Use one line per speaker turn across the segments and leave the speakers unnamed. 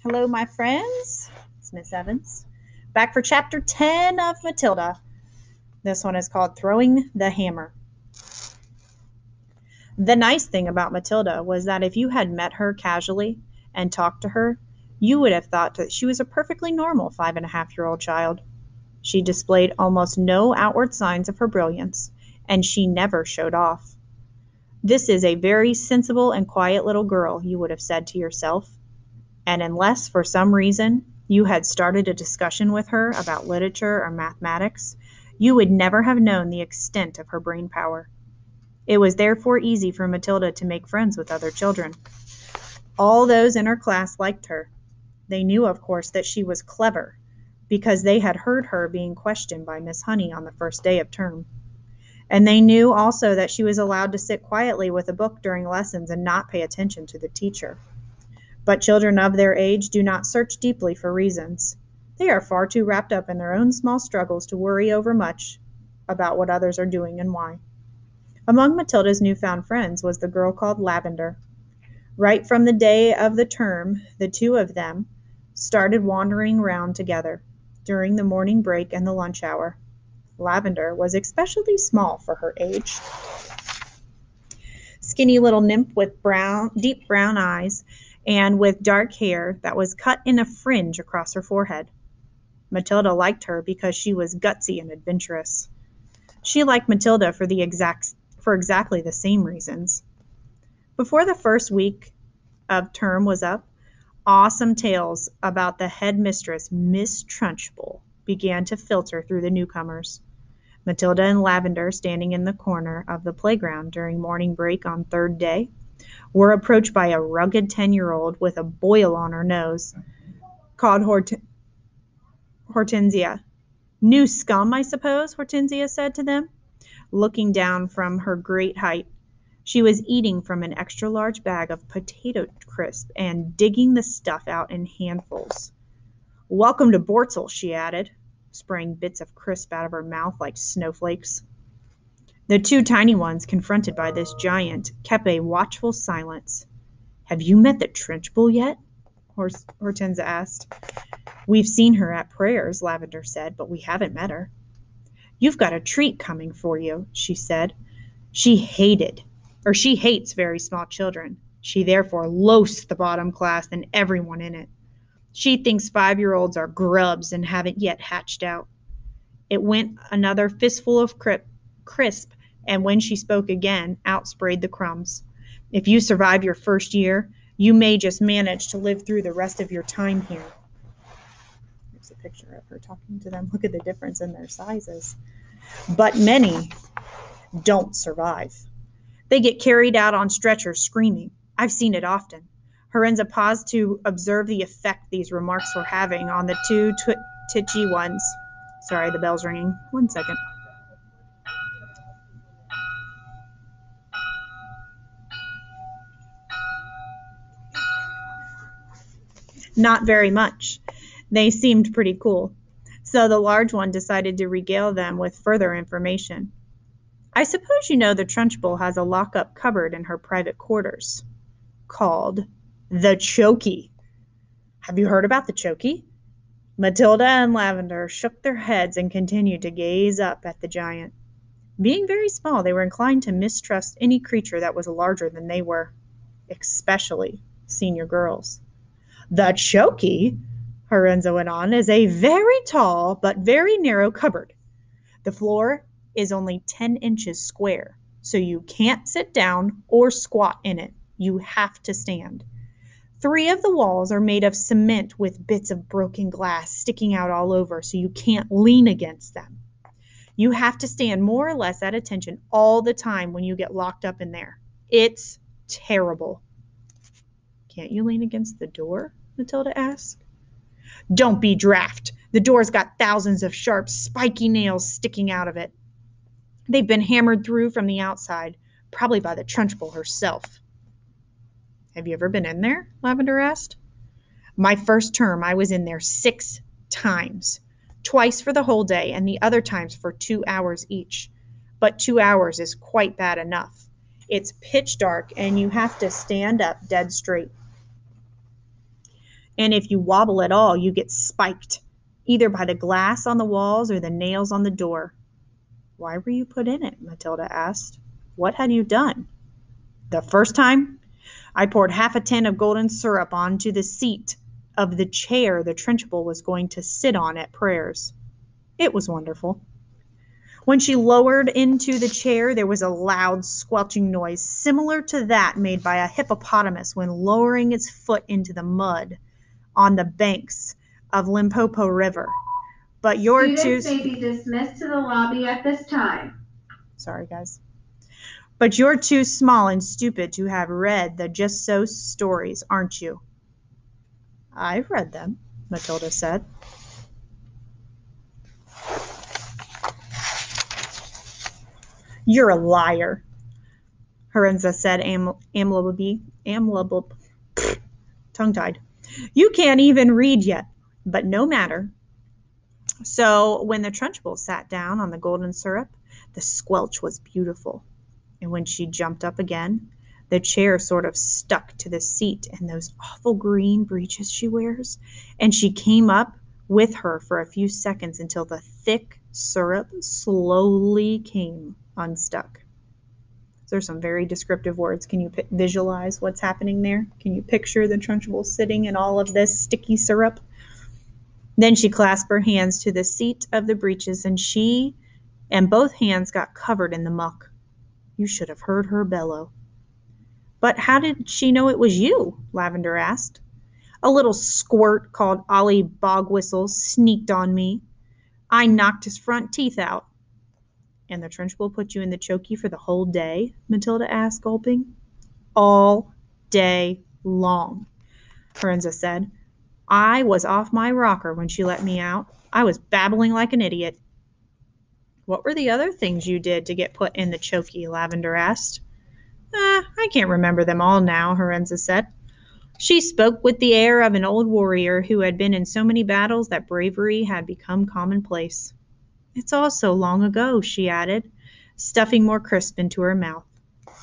Hello, my friends. It's Miss Evans. Back for chapter 10 of Matilda. This one is called Throwing the Hammer. The nice thing about Matilda was that if you had met her casually and talked to her, you would have thought that she was a perfectly normal 5.5-year-old child. She displayed almost no outward signs of her brilliance, and she never showed off. This is a very sensible and quiet little girl, you would have said to yourself. And unless, for some reason, you had started a discussion with her about literature or mathematics, you would never have known the extent of her brain power. It was therefore easy for Matilda to make friends with other children. All those in her class liked her. They knew, of course, that she was clever, because they had heard her being questioned by Miss Honey on the first day of term. And they knew also that she was allowed to sit quietly with a book during lessons and not pay attention to the teacher. But children of their age do not search deeply for reasons. They are far too wrapped up in their own small struggles to worry over much about what others are doing and why. Among Matilda's newfound friends was the girl called Lavender. Right from the day of the term, the two of them started wandering round together during the morning break and the lunch hour. Lavender was especially small for her age. Skinny little nymph with deep brown eyes and with dark hair that was cut in a fringe across her forehead. Matilda liked her because she was gutsy and adventurous. She liked Matilda for exactly the same reasons. Before the first week of term was up, awesome tales about the headmistress, Miss Trunchbull, began to filter through the newcomers. Matilda and Lavender, standing in the corner of the playground during morning break on third day, were approached by a rugged 10-year-old with a boil on her nose, called Hortensia. New scum, I suppose, Hortensia said to them, looking down from her great height. She was eating from an extra-large bag of potato crisp and digging the stuff out in handfuls. Welcome to Bortzel, she added, spraying bits of crisp out of her mouth like snowflakes. The two tiny ones, confronted by this giant, kept a watchful silence. Have you met the Trunchbull yet? Hortensia asked. We've seen her at prayers, Lavender said, but we haven't met her. You've got a treat coming for you, she said. She hates very small children. She therefore loathes the bottom class and everyone in it. She thinks 5-year-olds are grubs and haven't yet hatched out. It went another fistful of crisp, and when she spoke again, out sprayed the crumbs. If you survive your first year, you may just manage to live through the rest of your time here. Here's a picture of her talking to them. Look at the difference in their sizes. But many don't survive. They get carried out on stretchers screaming. I've seen it often. Horenza paused to observe the effect these remarks were having on the two titchy ones. Sorry, the bell's ringing. 1 second. Not very much. They seemed pretty cool. So the large one decided to regale them with further information. I suppose you know the Trunchbull has a lock-up cupboard in her private quarters, called the Chokey. Have you heard about the Chokey? Matilda and Lavender shook their heads and continued to gaze up at the giant. Being very small, they were inclined to mistrust any creature that was larger than they were, especially senior girls. The Chokey, Horenza went on, is a very tall but very narrow cupboard. The floor is only 10 inches square, so you can't sit down or squat in it. You have to stand. 3 of the walls are made of cement with bits of broken glass sticking out all over, so you can't lean against them. You have to stand more or less at attention all the time when you get locked up in there. It's terrible. Can't you lean against the door? Matilda asked. Don't be daft. The door's got thousands of sharp, spiky nails sticking out of it. They've been hammered through from the outside, probably by the Trunchbull herself. Have you ever been in there? Lavender asked. My first term, I was in there 6 times. Twice for the whole day, and the other times for 2 hours each. But 2 hours is quite bad enough. It's pitch dark, and you have to stand up dead straight. And if you wobble at all, you get spiked, either by the glass on the walls or the nails on the door. Why were you put in it? Matilda asked. What had you done? The first time, I poured half a tin of golden syrup onto the seat of the chair the Trunchbull was going to sit on at prayers. It was wonderful. When she lowered into the chair, there was a loud squelching noise similar to that made by a hippopotamus when lowering its foot into the mud on the banks of Limpopo River. But your
Students may be dismissed to the lobby at this time.
Sorry, guys. But you're too small and stupid to have read the Just So stories, aren't you? I've read them, Matilda said. You're a liar, Horenza said tongue-tied. You can't even read yet, but no matter. So when the Trunchbull sat down on the golden syrup, the squelch was beautiful. And when she jumped up again, the chair sort of stuck to the seat in those awful green breeches she wears, and she came up with her for a few seconds until the thick syrup slowly came unstuck. There's some very descriptive words. Can you visualize what's happening there? Can you picture the Trunchbull sitting in all of this sticky syrup? Then she clasped her hands to the seat of the breeches, and both hands got covered in the muck. You should have heard her bellow. But how did she know it was you? Lavender asked. A little squirt called Ollie Bogwhistle sneaked on me. I knocked his front teeth out. And the Trunchbull put you in the chokey for the whole day? Matilda asked, gulping. All day long, Horenza said. I was off my rocker when she let me out. I was babbling like an idiot. What were the other things you did to get put in the chokey? Lavender asked. I can't remember them all now, Horenza said. She spoke with the air of an old warrior who had been in so many battles that bravery had become commonplace. It's all so long ago, she added, stuffing more crisp into her mouth.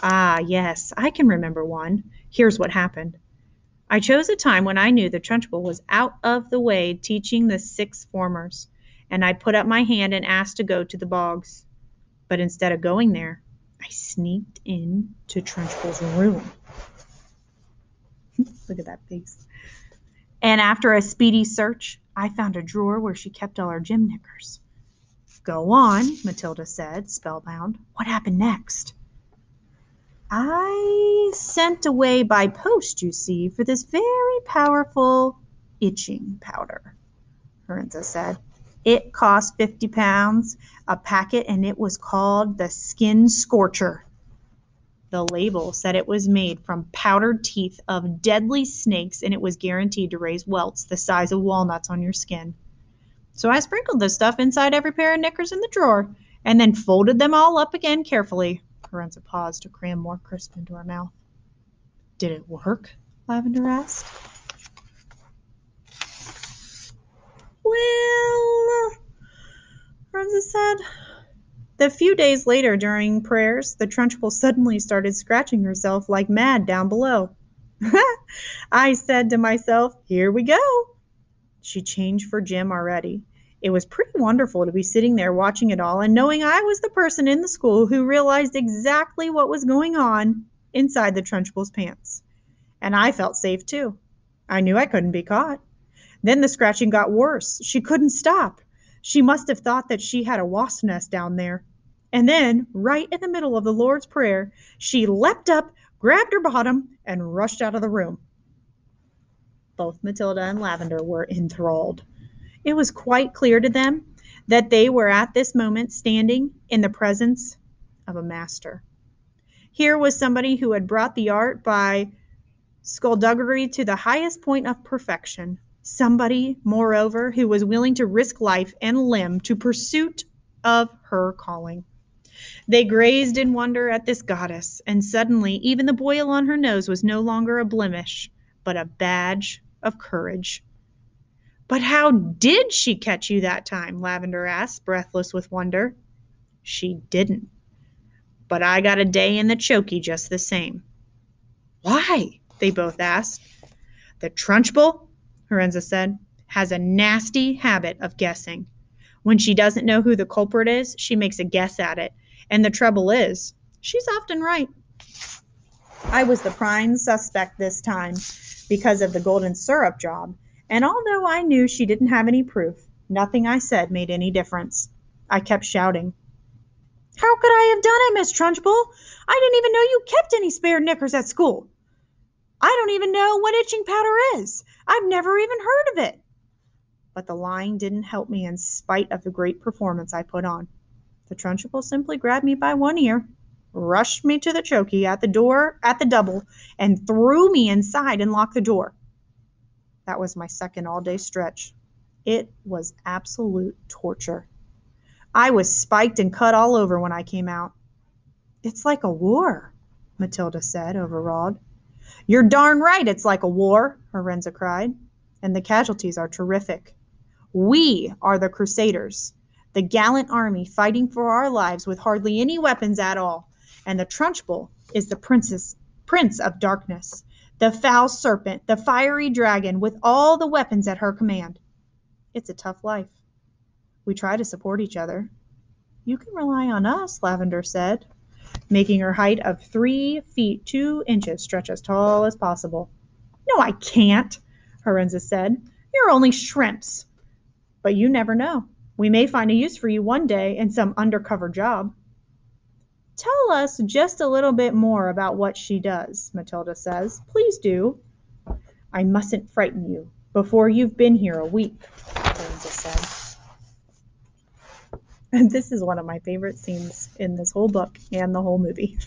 Ah, yes, I can remember one. Here's what happened. I chose a time when I knew the Trunchbull was out of the way teaching the sixth formers, and I put up my hand and asked to go to the bogs. But instead of going there, I sneaked in to Trunchbull's room. Look at that face. And after a speedy search, I found a drawer where she kept all her gym knickers. Go on, Matilda said, spellbound. What happened next? I sent away by post, you see, for this very powerful itching powder, Horenza said. It cost 50 pounds a packet, and it was called the Skin Scorcher. The label said it was made from powdered teeth of deadly snakes, and it was guaranteed to raise welts the size of walnuts on your skin. So I sprinkled this stuff inside every pair of knickers in the drawer, and then folded them all up again carefully. Horenza paused to cram more crisp into her mouth. Did it work? Lavender asked. Well, Horenza said. A few days later, during prayers, the Trunchbull suddenly started scratching herself like mad down below. I said to myself, here we go. She changed for gym already. It was pretty wonderful to be sitting there watching it all and knowing I was the person in the school who realized exactly what was going on inside the Trunchbull's pants. And I felt safe too. I knew I couldn't be caught. Then the scratching got worse. She couldn't stop. She must have thought that she had a wasp nest down there. And then, right in the middle of the Lord's Prayer, she leapt up, grabbed her bottom, and rushed out of the room. Both Matilda and Lavender were enthralled. It was quite clear to them that they were at this moment standing in the presence of a master. Here was somebody who had brought the art by skullduggery to the highest point of perfection. Somebody, moreover, who was willing to risk life and limb to pursuit of her calling. They gazed in wonder at this goddess, and suddenly even the boil on her nose was no longer a blemish, but a badge of courage. But how did she catch you that time? Lavender asked, breathless with wonder. She didn't. But I got a day in the chokey just the same. Why? They both asked. The Trunchbull? Lorenza said, has a nasty habit of guessing. When she doesn't know who the culprit is, she makes a guess at it. And the trouble is, she's often right. I was the prime suspect this time because of the golden syrup job, and although I knew she didn't have any proof, nothing I said made any difference. I kept shouting. How could I have done it, Miss Trunchbull? I didn't even know you kept any spare knickers at school. I don't even know what itching powder is. I've never even heard of it. But the lying didn't help me in spite of the great performance I put on. The Trunchbull simply grabbed me by one ear, rushed me to the chokey at the double, and threw me inside and locked the door. That was my second all-day stretch. It was absolute torture. I was spiked and cut all over when I came out. It's like a war, Matilda said, overawed. You're darn right it's like a war, Lorenza cried, and the casualties are terrific. We are the Crusaders, the gallant army fighting for our lives with hardly any weapons at all, and the Trunchbull is the prince of darkness, the foul serpent, the fiery dragon, with all the weapons at her command. It's a tough life. We try to support each other. You can rely on us, Lavender said, making her height of 3 feet 2 inches stretch as tall as possible. No, I can't, Lorenza said. You're only shrimps. But you never know. We may find a use for you one day in some undercover job. Tell us just a little bit more about what she does, Matilda says. Please do. I mustn't frighten you before you've been here a week, Lorenza said. And this is one of my favorite scenes in this whole book and the whole movie.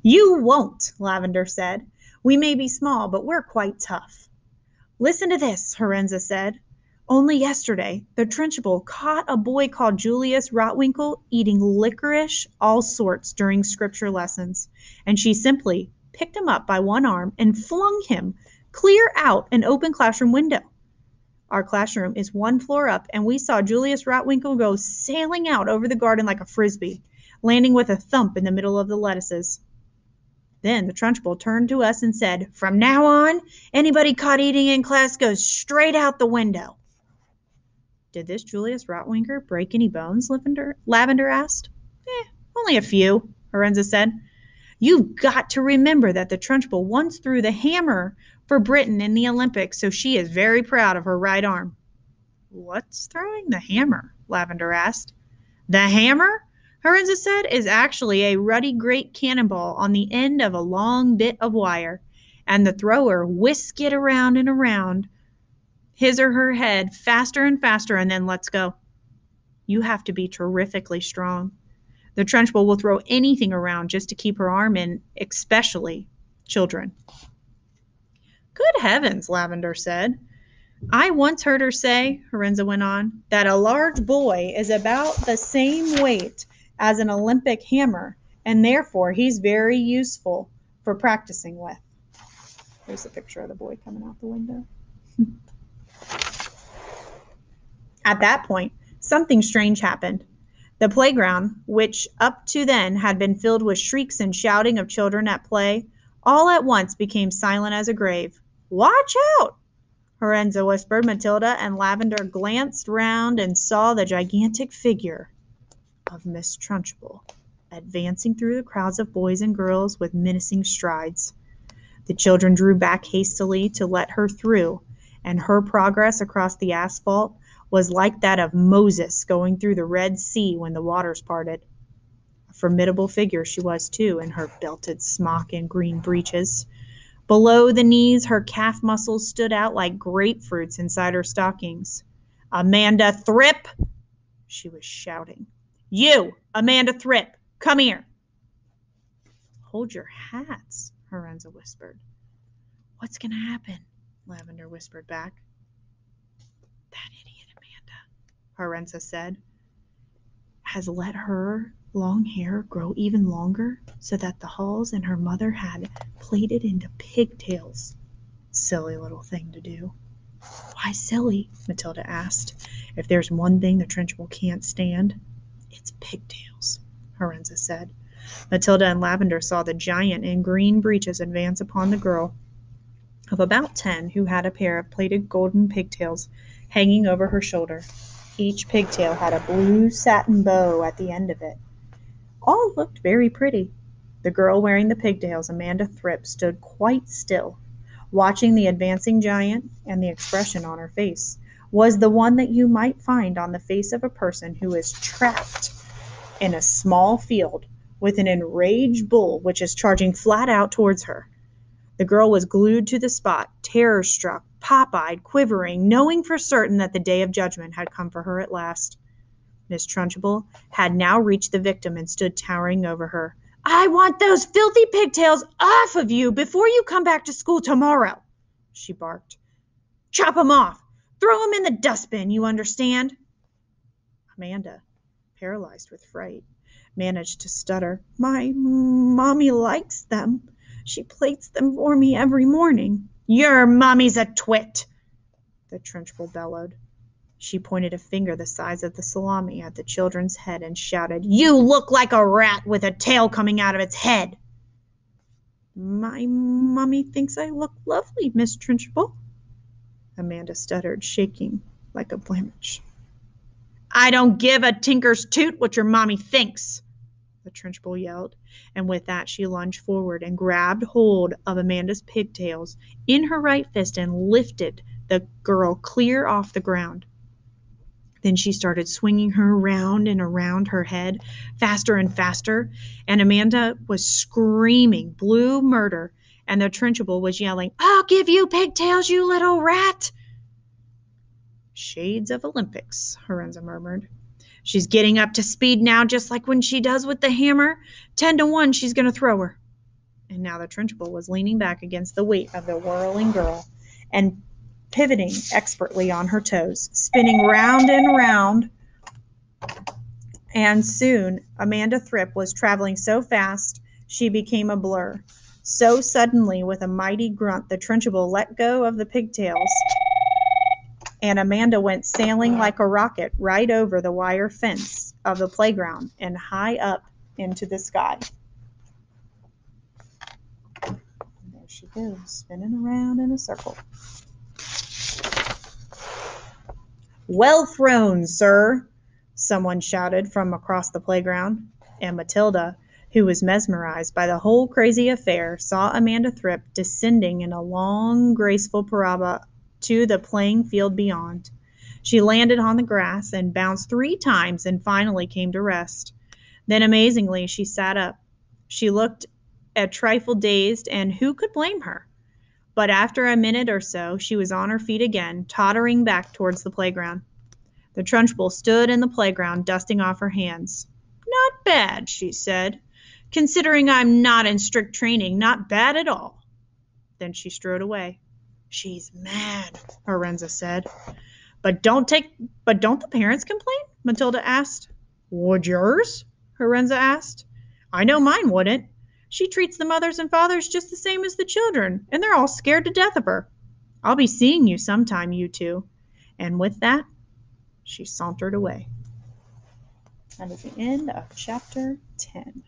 You won't, Lavender said. We may be small, but we're quite tough. Listen to this, Lorenza said. Only yesterday, the Trunchbull caught a boy called Julius Rotwinkle eating licorice all sorts during scripture lessons, and she simply picked him up by one arm and flung him clear out an open classroom window. Our classroom is 1 floor up, and we saw Julius Rotwinkle go sailing out over the garden like a frisbee, landing with a thump in the middle of the lettuces. Then the Trunchbull turned to us and said, From now on, anybody caught eating in class goes straight out the window. Did this Julius Rotwinkle break any bones? Lavender asked. Only a few, Lorenza said. You've got to remember that the Trunchbull once threw the hammer for Britain in the Olympics, so she is very proud of her right arm. What's throwing the hammer? Lavender asked. The hammer, Lorenza said, is actually a ruddy great cannonball on the end of a long bit of wire, and the thrower whisks it around and around his or her head faster and faster and then lets go. You have to be terrifically strong. The Trunchbull will throw anything around just to keep her arm in, especially children. Good heavens, Lavender said. I once heard her say, Lorenza went on, that a large boy is about the same weight as an Olympic hammer, and therefore he's very useful for practicing with. There's a picture of the boy coming out the window. At that point, something strange happened. The playground, which up to then had been filled with shrieks and shouting of children at play, all at once became silent as a grave. Watch out! Lorenza whispered. Matilda and Lavender glanced round and saw the gigantic figure of Miss Trunchbull advancing through the crowds of boys and girls with menacing strides. The children drew back hastily to let her through, and her progress across the asphalt was like that of Moses going through the Red Sea when the waters parted. A formidable figure she was, too, in her belted smock and green breeches. Below the knees, her calf muscles stood out like grapefruits inside her stockings. Amanda Thrip, she was shouting. You, Amanda Thrip, come here. Hold your hats, Lorenza whispered. What's going to happen? Lavender whispered back. That idiot Amanda, Lorenza said, has let her long hair grow even longer so that the hulls and her mother had plaited into pigtails. Silly little thing to do. Why silly? Matilda asked. If there's one thing the Trunchbull can't stand, it's pigtails, Lorenza said. Matilda and Lavender saw the giant in green breeches advance upon the girl. of about 10 who had a pair of plaited golden pigtails hanging over her shoulder. Each pigtail had a blue satin bow at the end of it. All looked very pretty. The girl wearing the pigtails, Amanda Thripp, stood quite still, watching the advancing giant, and the expression on her face was the one that you might find on the face of a person who is trapped in a small field with an enraged bull which is charging flat out towards her. The girl was glued to the spot, terror-struck, pop-eyed, quivering, knowing for certain that the day of judgment had come for her at last. Miss Trunchbull had now reached the victim and stood towering over her. "I want those filthy pigtails off of you before you come back to school tomorrow," she barked. "Chop 'em off. Throw 'em in the dustbin, you understand?" Amanda, paralyzed with fright, managed to stutter, "My mommy likes them. She plates them for me every morning." "Your mommy's a twit," the Trunchbull bellowed. She pointed a finger the size of the salami at the children's head and shouted, "You look like a rat with a tail coming out of its head." "My mommy thinks I look lovely, Miss Trunchbull," Amanda stuttered, shaking like a blemish. "I don't give a tinker's toot what your mommy thinks," the Trunchbull yelled, and with that she lunged forward and grabbed hold of Amanda's pigtails in her right fist and lifted the girl clear off the ground. Then she started swinging her around and around her head, faster and faster, and Amanda was screaming blue murder, and the Trunchbull was yelling, "I'll give you pigtails, you little rat!" "Shades of Olympics," Horenza murmured. "She's getting up to speed now, just like when she does with the hammer. 10-1 she's going to throw her." And now the Trunchbull was leaning back against the weight of the whirling girl and pivoting expertly on her toes, spinning round and round, and soon Amanda Thripp was traveling so fast she became a blur. So suddenly, with a mighty grunt, the Trunchbull let go of the pigtails, and Amanda went sailing like a rocket right over the wire fence of the playground and high up into the sky. And there she goes, spinning around in a circle. "Well thrown, sir," someone shouted from across the playground, and Matilda, who was mesmerized by the whole crazy affair, saw Amanda Thripp descending in a long, graceful parabola to the playing field beyond. She landed on the grass and bounced 3 times and finally came to rest. Then, amazingly, she sat up. She looked a trifle dazed, and who could blame her? But after a minute or so, she was on her feet again, tottering back towards the playground. The Trunchbull stood in the playground, dusting off her hands. "Not bad," she said. "Considering I'm not in strict training, not bad at all." Then she strode away. "She's mad," Horenza said. But don't the parents complain?" Matilda asked. "Would yours?" Horenza asked. "I know mine wouldn't. She treats the mothers and fathers just the same as the children, and they're all scared to death of her. I'll be seeing you sometime, you two." And with that, she sauntered away. That is the end of chapter 10.